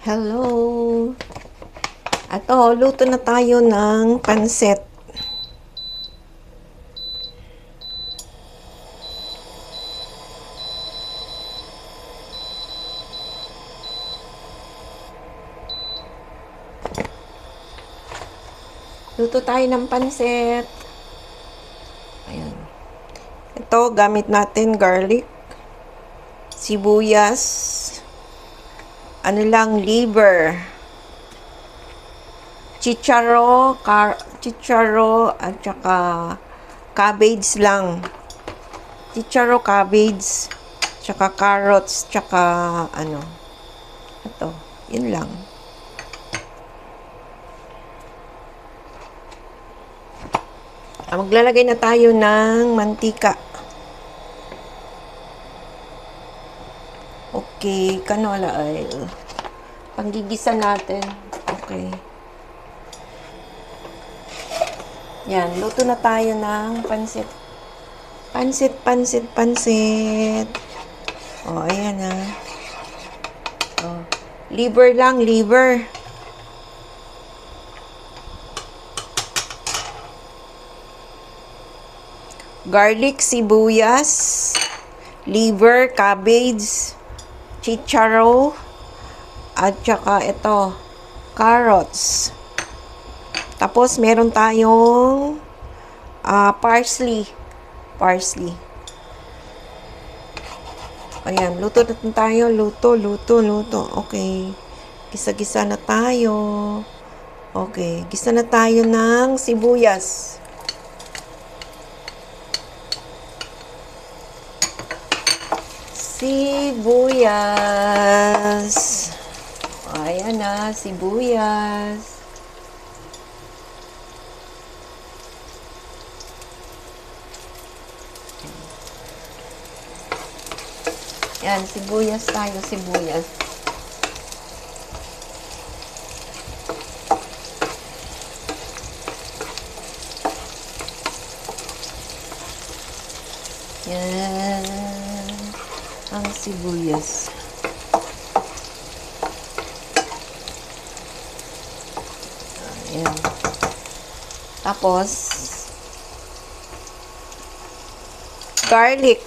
Hello! Ato, luto na tayo ng pansit. Luto tayo ng pansit. Ayan. Ito, gamit natin garlic, sibuyas, liver, chicharo, at saka cabbage lang. Chicharo, cabbage, tsaka carrots, tsaka ito, yun lang. Maglalagay na tayo ng mantika. Okay, canola oil. Panggigisa natin. Okay. Yan, luto na tayo ng pansit. Pansit. Oh, ayan na. Oh, liver lang, liver. Garlic, sibuyas, liver, cabbage, chicharo, at saka ito, carrots. Tapos, meron tayong parsley. Ayan, luto na tayo. Luto. Okay. Gisa-gisa na tayo. Okay, gisa na tayo ng sibuyas. Ayan na, sibuyas. Yan, sibuyas. Yan, ang sibuyas. Ayan. Tapos, garlic.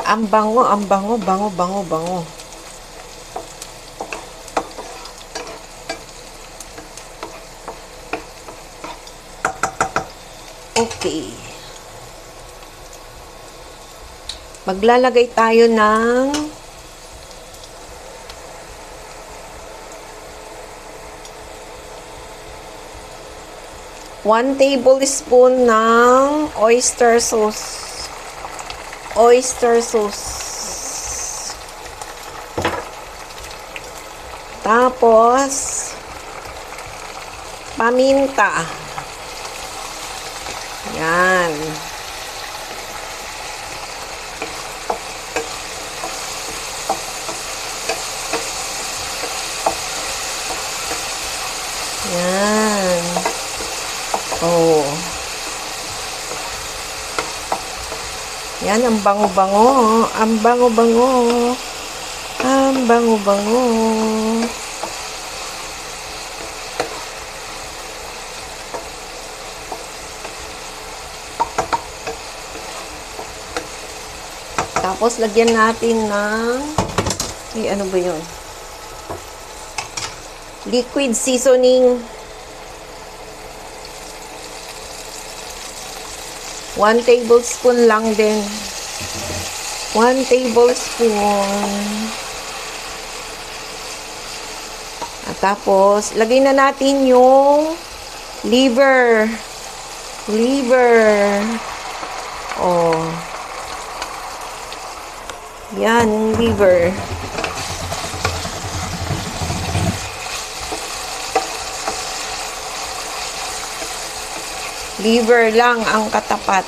Ang bango. Okay. Maglalagay tayo ng one tablespoon ng oyster sauce. Tapos, paminta. Yan. Yan. Oh. Yan, ang bango-bango. Tapos, lagyan natin ng ano ba yun? Liquid seasoning. 1 tablespoon lang din. 1 tablespoon. At tapos, lagay na natin yung liver. Oh. Yan, yung liver. Liver lang ang katapat.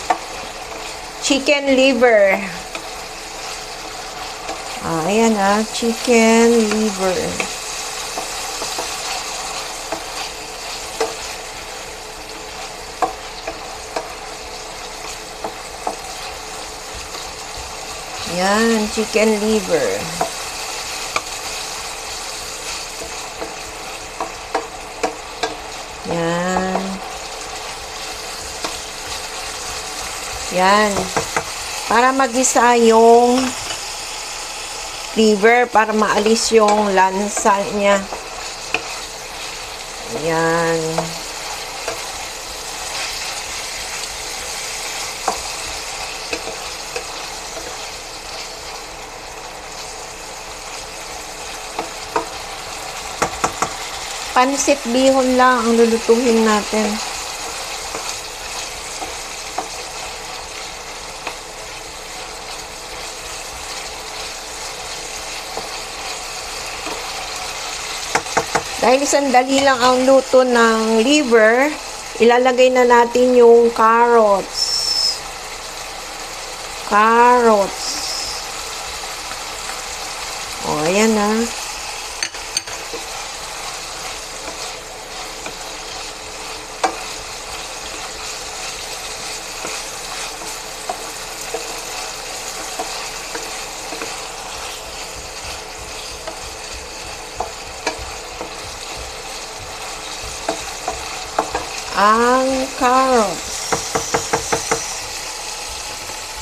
Chicken liver. Ayan chicken liver. Yan, chicken liver. Yan. Yan. Para magisa yung liver, para maalis yung lansa niya. Yan. Pansit bihon lang ang lulutuhin natin. Dahil sandali lang ang luto ng liver, ilalagay na natin yung carrots. Carrots. O, ayan na. Ang carrots.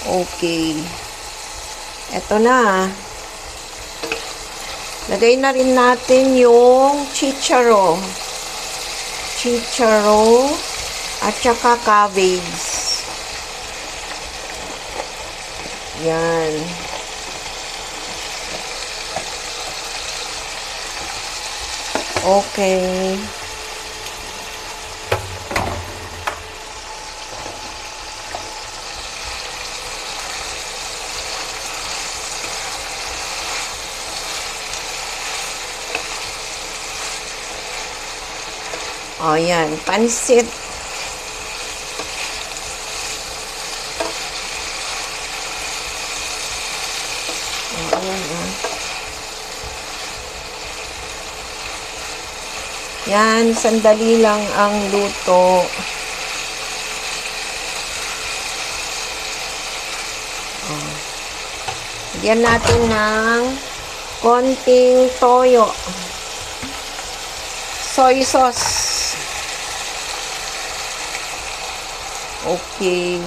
Okay. Eto na. Lagay na rin natin yung chicharo. Chicharo at saka cabbage. Yan. Okay. O, yan. Pansit. O, ayan, o. Yan. Sandali lang ang luto. O. Lagyan natin ng konting toyo. Soy sauce. Okay.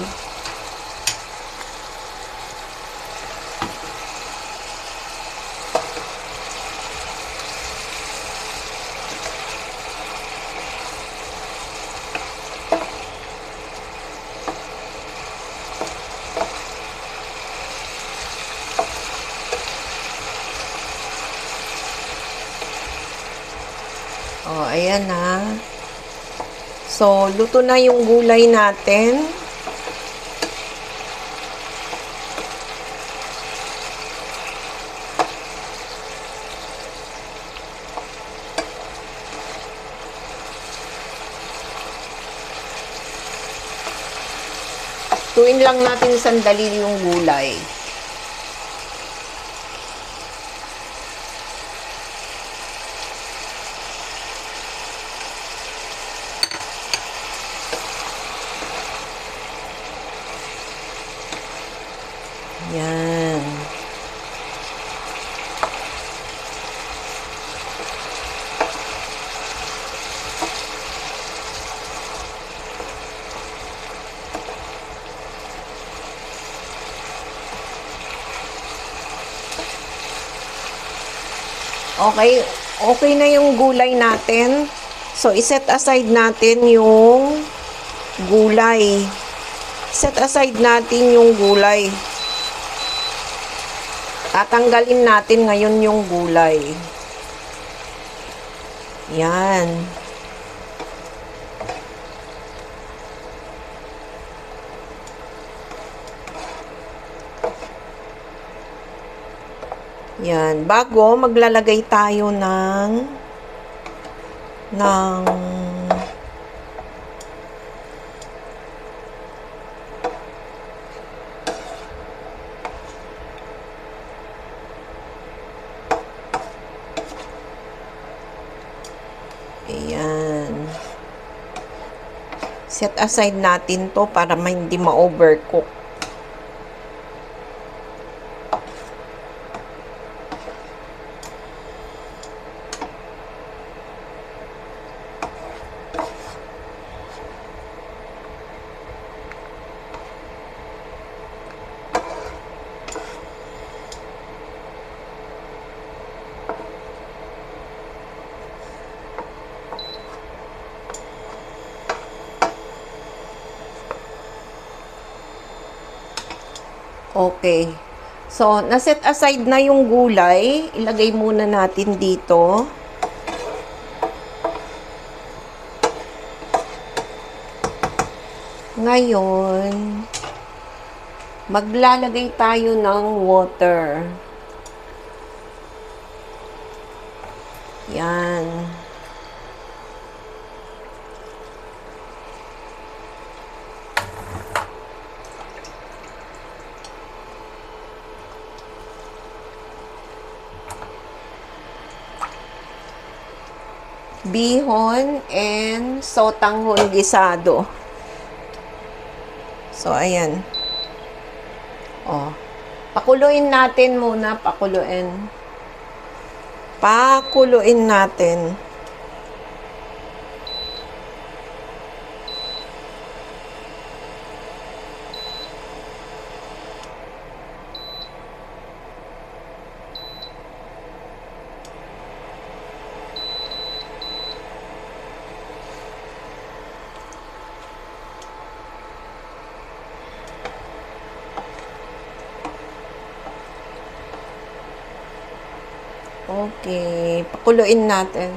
Oh, ayan na. So, luto na yung gulay natin. Tuin lang natin sandali yung gulay. Yan. Okay, okay na yung gulay natin. So, iset aside natin yung gulay. Set aside natin yung gulay. Tatanggalin natin ngayon yung gulay. Yan. Yan. Bago, maglalagay tayo ng ayan. Set aside natin to para hindi ma-overcook. Okay. So, naset aside na yung gulay. Ilagay muna natin dito. Ngayon, maglalagay tayo ng water. Yan. Bihon and sotanghon gisado. So, ayan. Oh. Pakuluin natin muna. Pakuluin natin. Okay, pakuluin natin.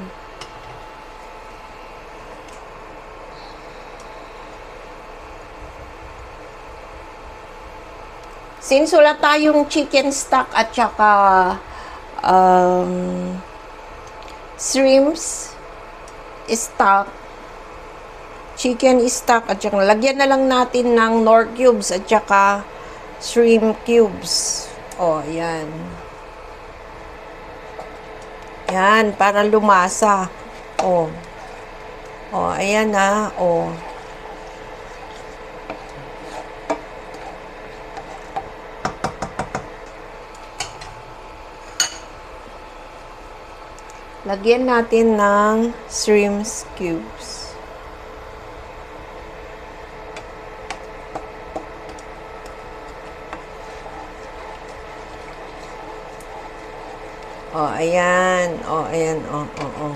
Since wala tayong chicken stock at saka shrimps stock, chicken stock at saka lagyan na lang natin ng nor cubes at saka shrimp cubes. Oh, yan. Yan, para lumasa. Oh. Oh, ayan na. Oh. Lagyan natin ng shrimp cubes. Oh, ayan. Oh, ayan. Oh, oh, oh.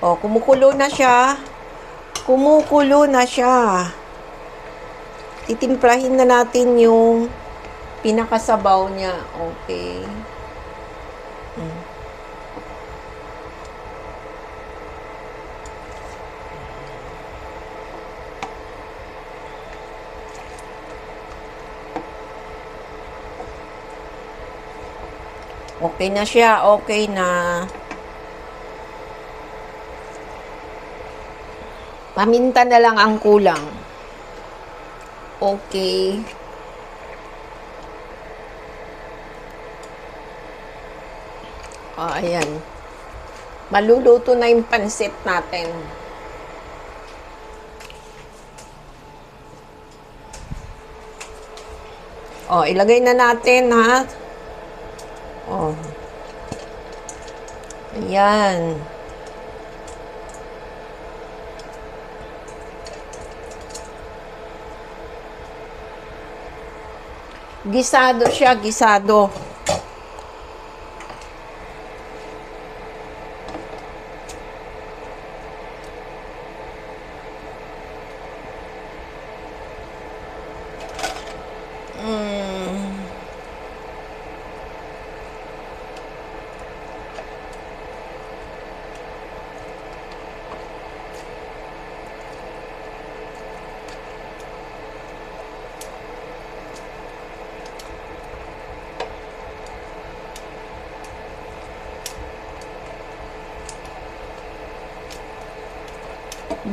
Oh, kumukulo na siya. Kumukulo na siya. Titimplahin na natin yung pinakasabaw niya. Okay. Okay na siya. Okay na. Paminta na lang ang kulang. Okay. Oh, ayan. Maluluto na yung pansit natin. Oh, ilagay na natin, ha? Oh. Ayan. Gisado siya, gisado.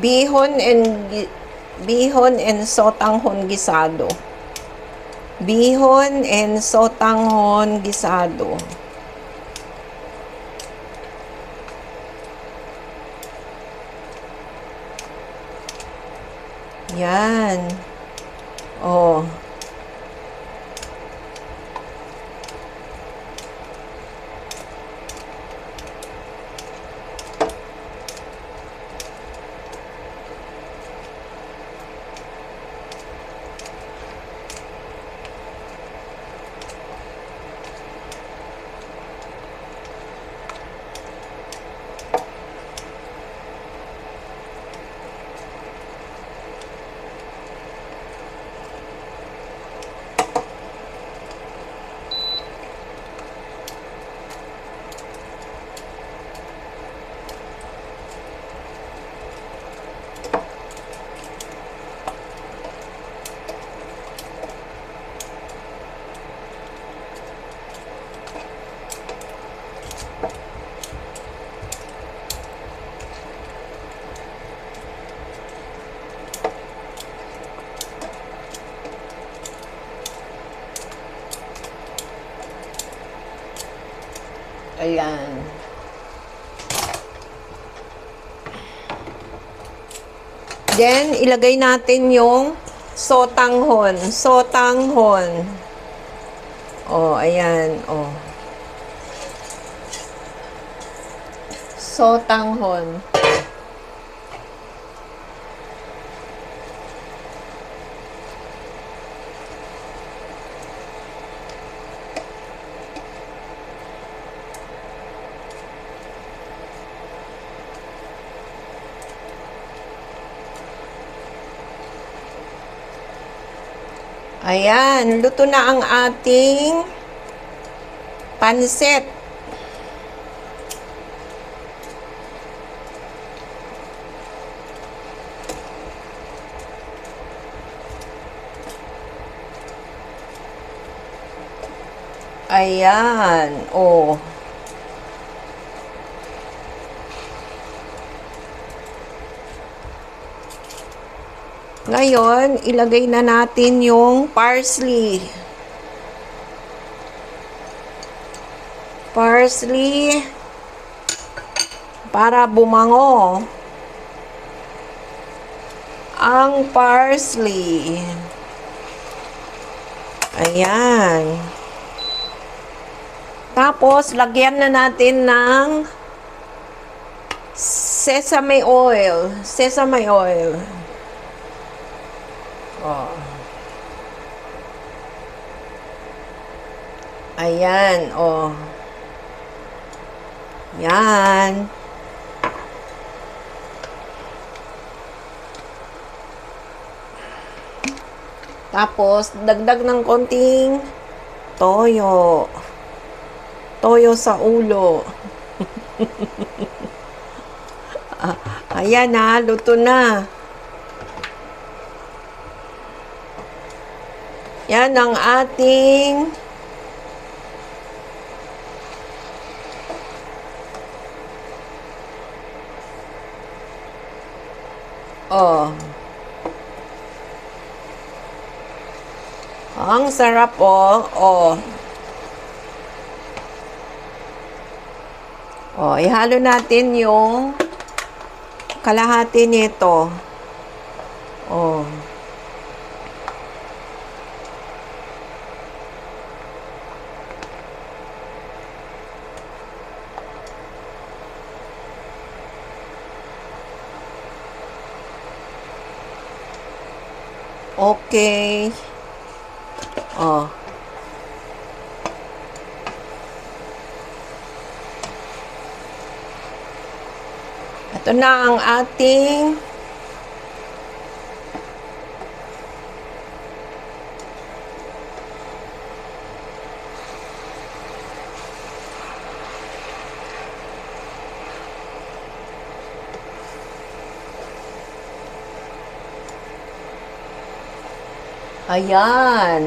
Bihon and sotanghon gisado. Bihon and sotanghon gisado. Yan. Oh. Ayan. Then, ilagay natin yung sotanghon. Sotanghon. Oh, ayan. Oh. Sotanghon. Ayan, luto na ang ating pansit. Ayan, oh. Ngayon, ilagay na natin yung parsley. Parsley para bumango. Ang parsley. Ayan. Tapos, lagyan na natin ng sesame oil. Sesame oil. Oh. Ayan, oh. Yan. Tapos, dagdag ng konting toyo. Toyo sa ulo. Ayan na, luto na. Yan ang ating oh. Ang sarap oh. Oh. Oh, ihalo natin yung kalahati nito. Oh. Okay. Oh. Ito na ang ating ayan.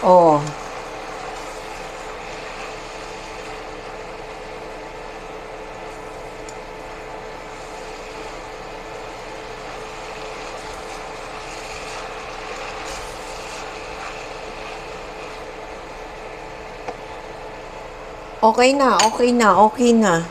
Oh. Okay na, okay na, okay na.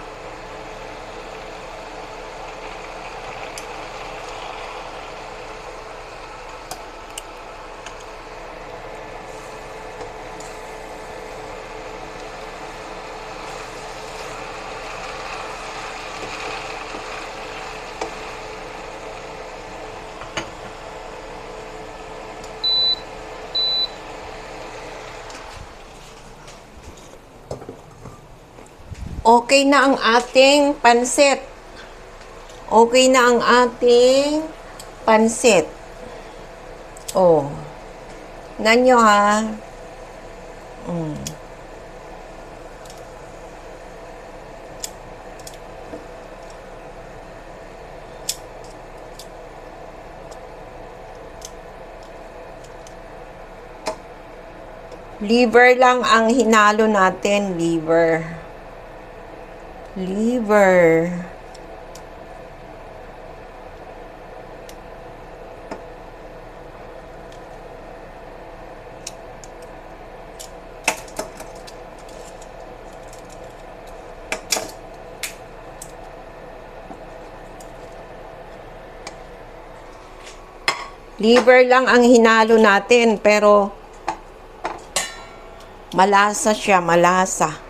Okay na ang ating pansit. Okay na ang ating pansit. Oh. Nanyo ha. Liver lang ang hinalo natin. Liver. Liver. Liver lang ang hinalo natin, pero malasa siya, malasa.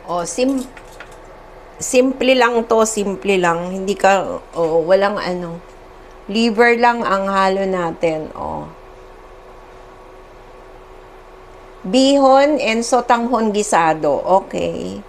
O, simple lang to, simple lang. Hindi ka, walang ano. Liver lang ang halo natin, Bihon and sotanghon gisado, okay.